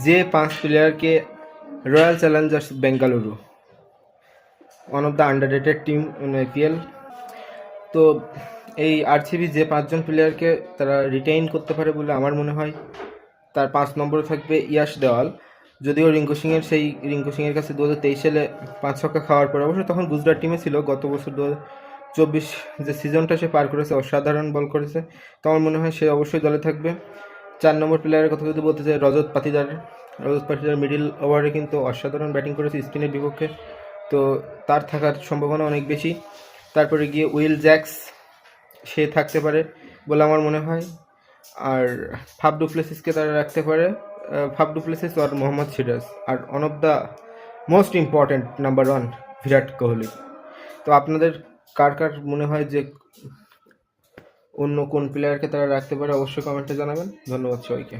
যে 5 প্লেয়ারকে royal Challengers Bengaluru, one of the underrated team in IPL, তো এই আরসিবি যে 5জন প্লেয়ারকে তারা রিটেইন করতে পারে বলে আমার মনে হয়, তার 5 নম্বরে থাকবে ইয়াশ দেওয়াল। যদিও রিঙ্কু সিংয়ের কাছে 2023 সালে 5 ছক্কা খাওয়ার পর, অবশ্য তখন গুজরাট টিমে ছিল, গত বছর 2024 যে সিজনটা সে পার করেছে অসাধারণ বল করেছে, তো আমার মনে হয় সে অবশ্যই দলে থাকবে। 4 নম্বর প্লেয়ারের কথা যদি বলতে চাই, রজত পাটিদার মিডিল ওভারে কিন্তু অসাধারণ ব্যাটিং করেছে স্পিনের বিপক্ষে, তো তার থাকার সম্ভাবনা অনেক বেশি। তারপরে গিয়ে উইল জ্যাক্স, সে থাকতে পারে বলে আমার মনে হয়। আর ফাফ ডুপ্লেসিসকে তারা রাখতে পারে, ফাফ ডুপ্লেসিস আর মোহাম্মদ সিরাজ, আর one of the most important number 1 Virat Kohli. তো আপনাদের কার কার মনে হয় যে অন্য কোন প্লেয়ারকে তারা রাখতে পারে, অবশ্যই কমেন্টে জানাবেন। ধন্যবাদ সবাইকে।